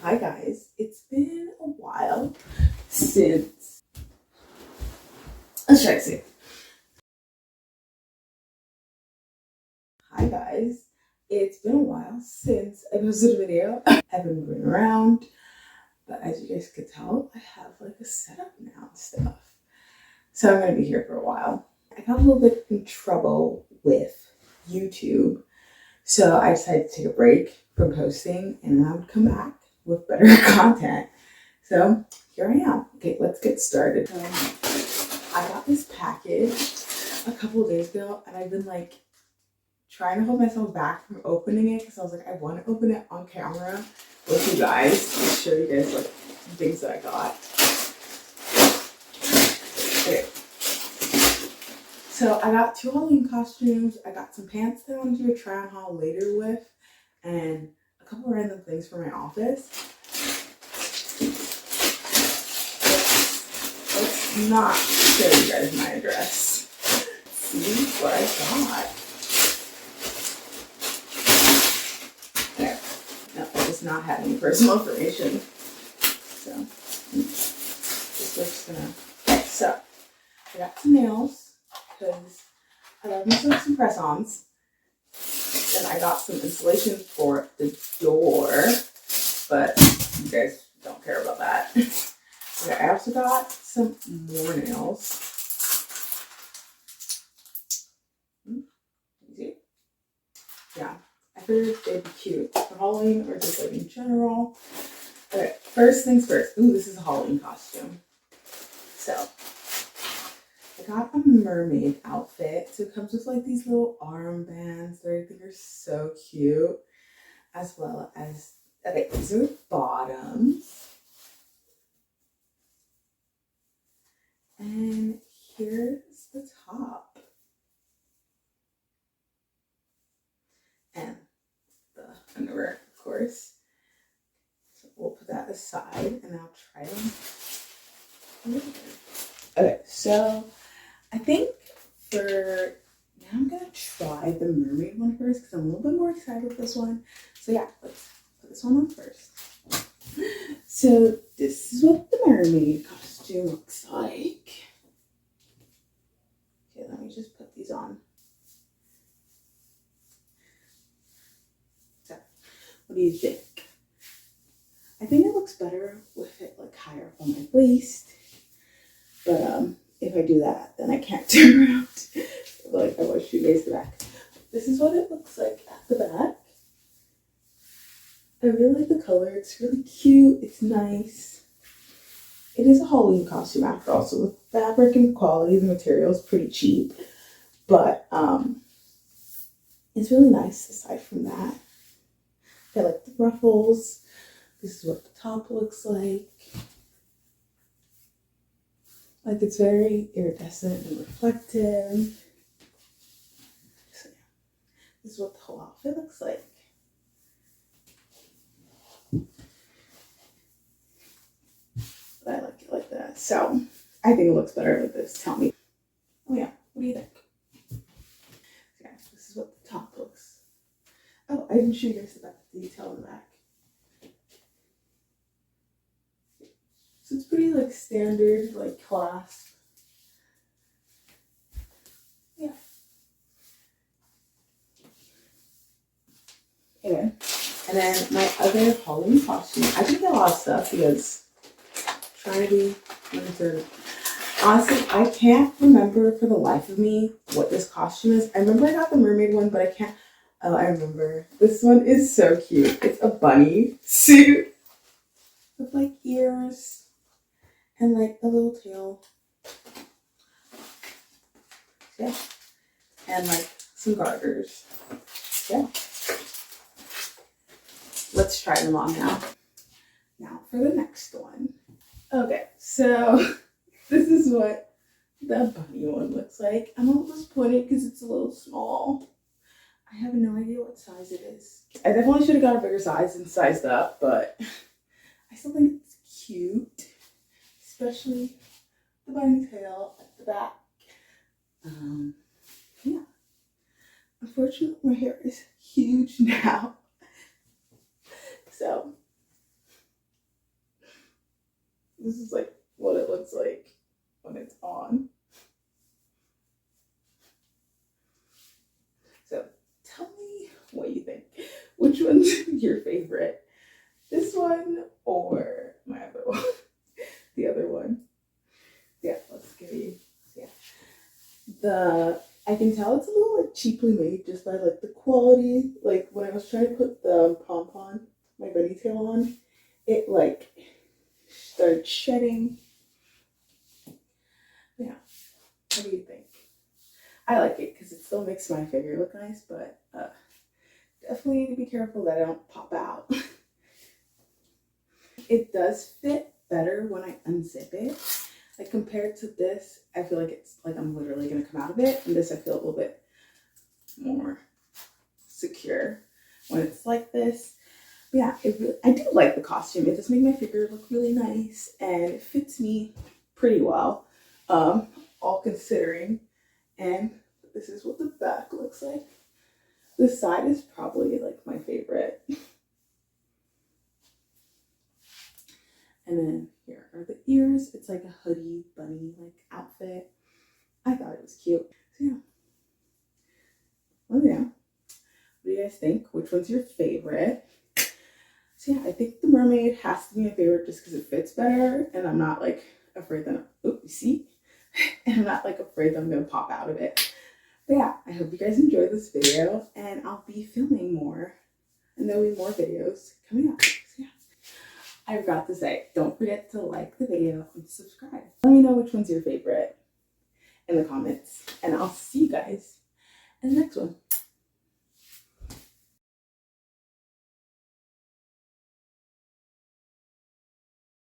Hi guys, it's been a while since, let's try to see. Hi guys, it's been a while since I posted a video. I've been moving around, but as you guys could tell, I have like a setup now and stuff. So I'm gonna be here for a while. I got a little bit in trouble with YouTube, so I decided to take a break from posting and then I would come back with better content. So here I am. Okay, let's get started. I got this package a couple of days ago and I've been like trying to hold myself back from opening it because I was like, I want to open it on camera with you guys to show you guys like things that I got. Okay. So I got 2 Halloween costumes. I got some pants that I want to do a try on haul later with, and a couple random things for my office. Let's not show you guys my address. See what I got. There. No, it does not have any personal information. So, just looks gonna. Okay, so I got some nails because I love myself some press-ons. Then I got some insulation for the door, but you guys don't care about that. Okay, I also got some more nails. See? Yeah, I figured they'd be cute for Halloween or just like in general. Okay, first things first. Ooh, this is a Halloween costume. So I got a mermaid outfit. So it comes with like these little armbands that I think are so cute. As well as, okay, these are bottoms. And here's the top. And the underwear, of course. So we'll put that aside and I'll try them. Okay, so I think for now I'm gonna try the mermaid one first because I'm a little bit more excited with this one. So yeah, let's put this one on first. So this is what the mermaid costume looks like. Okay, let me just put these on. So, what do you think? I think it looks better with it like higher on my waist. But if I do that, then I can't turn around. Like I want you guys the back. This is what it looks like at the back. I really like the color. It's really cute. It's nice. It is a Halloween costume after all, so the fabric and quality of the material is pretty cheap. But it's really nice aside from that. I like the ruffles. This is what the top looks like. Like it's very iridescent and reflective. So yeah, this is what the whole outfit looks like. But I like it like that. So I think it looks better like this. Tell me. Oh yeah, what do you think? Yeah, this is what the top looks. Oh, I didn't show you guys the back, the detail in the back. So it's pretty like standard, like clasp. Yeah. Okay. And then my other Halloween costume. I did get a lot of stuff because I'm trying to be limited. Honestly, I can't remember for the life of me what this costume is. I remember I got the mermaid one, but I can't. Oh, I remember. This one is so cute. It's a bunny suit with like ears and like a little tail. Yeah. And like some garters. Yeah. Let's try them on now. Now for the next one. Okay, so this is what the bunny one looks like. I'm a little disappointed because it's a little small. I have no idea what size it is. I definitely should have got a bigger size and sized up, but I still think it's cute. Especially the bunny tail at the back. Yeah. Unfortunately, my hair is huge now. So, This is like what it looks like when it's on. So tell me what you think. Which one's your favorite? This one or my other one? The other one. Yeah, let's give you. Yeah. I can tell it's a little like cheaply made just by like the quality. Like when I was trying to put the pom-pom, my bunny tail on, it like started shedding. Yeah. What do you think? I like it because it still makes my figure look nice, but definitely need to be careful that I don't pop out. It does fit better when I unzip it. Like compared to this, I feel like it's like I'm literally gonna come out of it. And this I feel a little bit more secure when it's like this. But yeah, I do like the costume. It does make my figure look really nice and it fits me pretty well, all considering. And this is what the back looks like. This side is probably like my favorite. And then here are the ears. It's like a hoodie bunny like outfit. I thought it was cute. So yeah. Well, yeah. What do you guys think? Which one's your favorite? So yeah, I think the mermaid has to be my favorite just because it fits better and I'm not like afraid that you see? And I'm not like afraid that I'm gonna pop out of it. But yeah, I hope you guys enjoyed this video and I'll be filming more and there'll be more videos coming up. So yeah. I forgot to say, don't forget to like the video and subscribe. Let me know which one's your favorite in the comments and I'll see you guys in the next one.